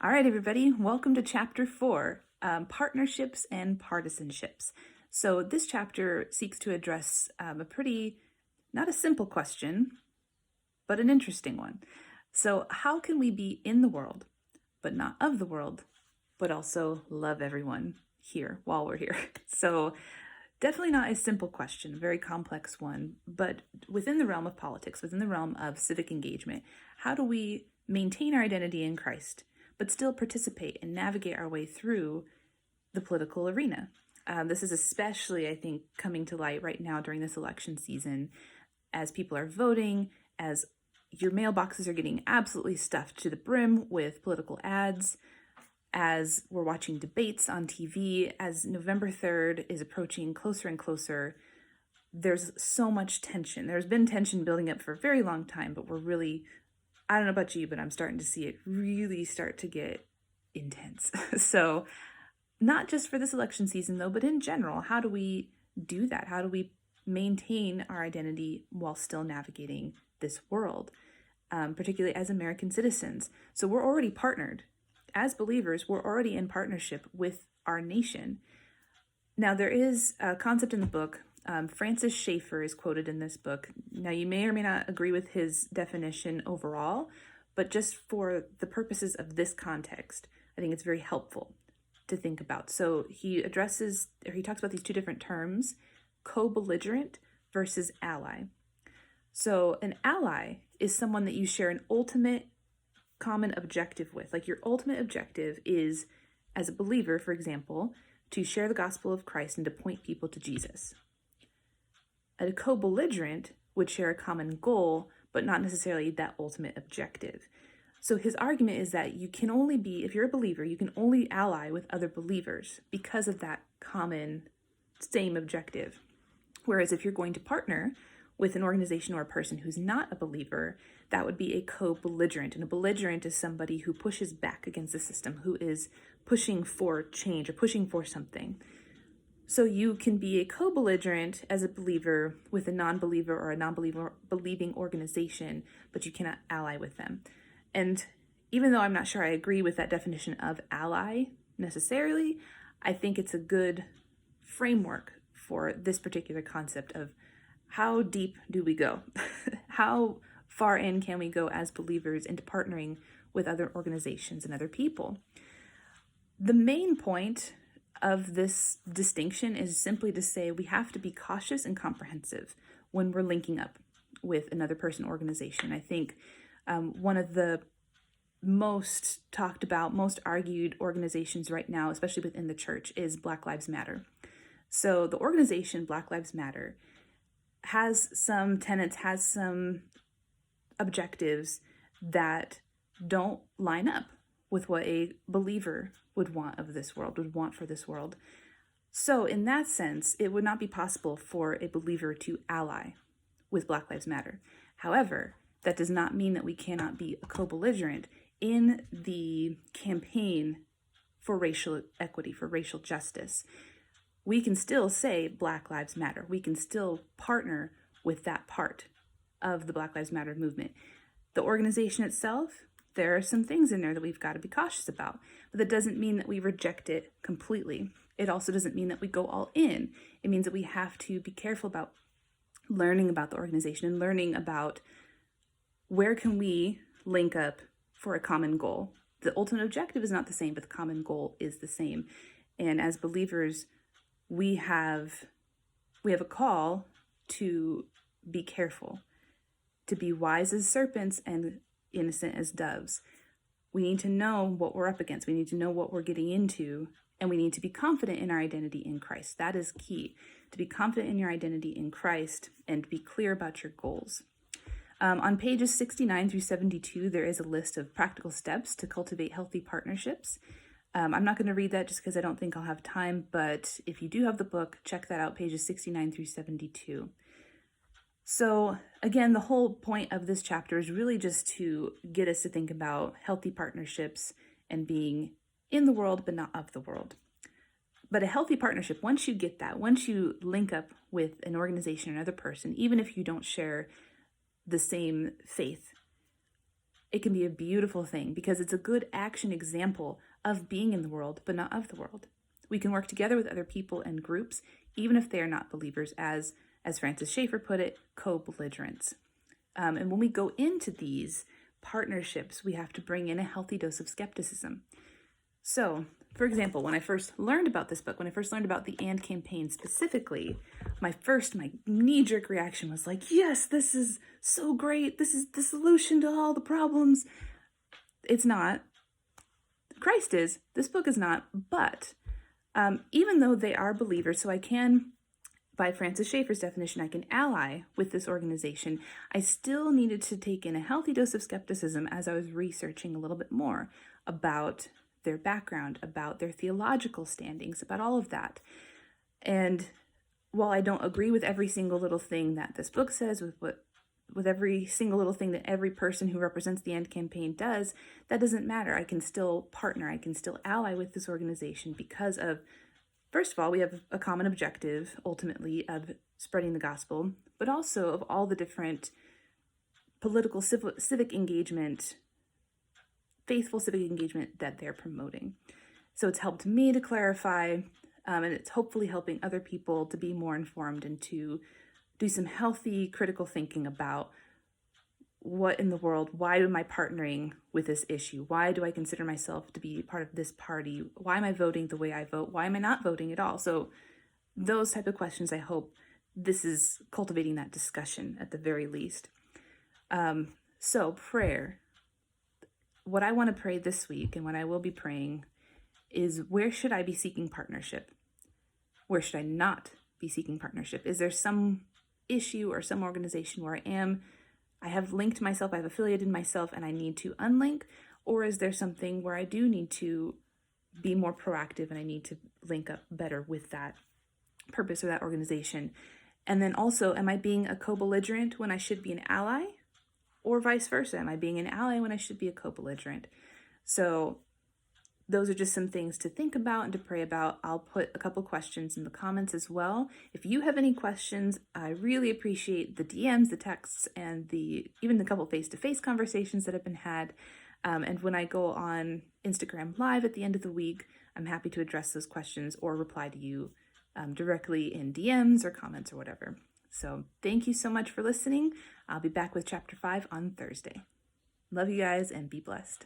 All right, everybody, welcome to Chapter 4, Partnerships and Partisanships. So this chapter seeks to address not a simple question, but an interesting one. So how can we be in the world, but not of the world, but also love everyone here while we're here? So definitely not a simple question, a very complex one, but within the realm of politics, within the realm of civic engagement, how do we maintain our identity in Christ, but still participate and navigate our way through the political arena? This is especially, I think, coming to light right now during this election season as people are voting, as your mailboxes are getting absolutely stuffed to the brim with political ads, as we're watching debates on TV, as November 3rd is approaching closer and closer. There's so much tension. There's been tension building up for a very long time, but we're really, I don't know about you, but I'm starting to see it really start to get intense. So not just for this election season though, but in general, how do we do that? How do we maintain our identity while still navigating this world, particularly as American citizens? So we're already partnered. As believers, we're already in partnership with our nation. Now, there is a concept in the book. Francis Schaeffer is quoted in this book. Now, you may or may not agree with his definition overall, but just for the purposes of this context, I think it's very helpful to think about. So he talks about these two different terms, co-belligerent versus ally. So an ally is someone that you share an ultimate common objective with. Like your ultimate objective is, as a believer, for example, to share the gospel of Christ and to point people to Jesus. A co-belligerent would share a common goal, but not necessarily that ultimate objective. So his argument is that you can only be, if you're a believer, you can only ally with other believers because of that common same objective. Whereas if you're going to partner with an organization or a person who's not a believer, that would be a co-belligerent. And a belligerent is somebody who pushes back against the system, who is pushing for change or pushing for something. So you can be a co-belligerent as a believer with a non-believer or a non-believer believing organization, but you cannot ally with them. And even though I'm not sure I agree with that definition of ally necessarily, I think it's a good framework for this particular concept of how deep do we go? How far in can we go as believers into partnering with other organizations and other people? The main point of this distinction is simply to say we have to be cautious and comprehensive when we're linking up with another person or organization. I think one of the most talked about, most argued organizations right now, especially within the church, is Black Lives Matter. So the organization Black Lives Matter has some tenets, has some objectives that don't line up with what a believer would want of this world, would want for this world. So in that sense, it would not be possible for a believer to ally with Black Lives Matter. However, that does not mean that we cannot be a co-belligerent in the campaign for racial equity, for racial justice. We can still say Black Lives Matter. We can still partner with that part of the Black Lives Matter movement. The organization itself, there are some things in there that we've got to be cautious about, but that doesn't mean that we reject it completely. It also doesn't mean that we go all in. It means that we have to be careful about learning about the organization and learning about where can we link up for a common goal. The ultimate objective is not the same, but the common goal is the same. And as believers, we have a call to be careful, to be wise as serpents and innocent as doves. We need to know what we're up against. We need to know what we're getting into, and we need to be confident in our identity in Christ. That is key, to be confident in your identity in Christ and be clear about your goals. On pages 69 through 72, there is a list of practical steps to cultivate healthy partnerships. I'm not going to read that just because I don't think I'll have time, but if you do have the book, check that out, pages 69 through 72. So again, the whole point of this chapter is really just to get us to think about healthy partnerships and being in the world, but not of the world. But a healthy partnership, once you get that, once you link up with an organization or another person, even if you don't share the same faith, it can be a beautiful thing because it's a good action example of being in the world, but not of the world. We can work together with other people and groups, even if they are not believers, as Francis Schaeffer put it, co-belligerents. And when we go into these partnerships, we have to bring in a healthy dose of skepticism. So, for example, when I first learned about this book, when I first learned about the AND campaign specifically, my knee-jerk reaction was like, yes, this is so great. This is the solution to all the problems. It's not. Christ is. This book is not. But even though they are believers, so I can, by Francis Schaeffer's definition, I can ally with this organization, I still needed to take in a healthy dose of skepticism as I was researching a little bit more about their background, about their theological standings, about all of that. And while I don't agree with every single little thing that this book says, with every single little thing that every person who represents the AND campaign does, that doesn't matter. I can still partner, I can still ally with this organization because of, first of all, we have a common objective, ultimately, of spreading the gospel, but also of all the different political, civic engagement, faithful civic engagement that they're promoting. So it's helped me to clarify, and it's hopefully helping other people to be more informed and to do some healthy critical thinking about what in the world, why am I partnering with this issue? Why do I consider myself to be part of this party? Why am I voting the way I vote? Why am I not voting at all? So those type of questions, I hope this is cultivating that discussion at the very least. So prayer. What I want to pray this week and what I will be praying is, where should I be seeking partnership? Where should I not be seeking partnership? Is there some issue or some organization where I have linked myself, I've affiliated myself, and I need to unlink? Or is there something where I do need to be more proactive and I need to link up better with that purpose or that organization? And then also, am I being a co-belligerent when I should be an ally? Or vice versa, am I being an ally when I should be a co-belligerent? So those are just some things to think about and to pray about. I'll put a couple questions in the comments as well. If you have any questions, I really appreciate the DMs, the texts, and even the couple face-to-face conversations that have been had. And when I go on Instagram Live at the end of the week, I'm happy to address those questions or reply to you directly in DMs or comments or whatever. So thank you so much for listening. I'll be back with chapter 5 on Thursday. Love you guys and be blessed.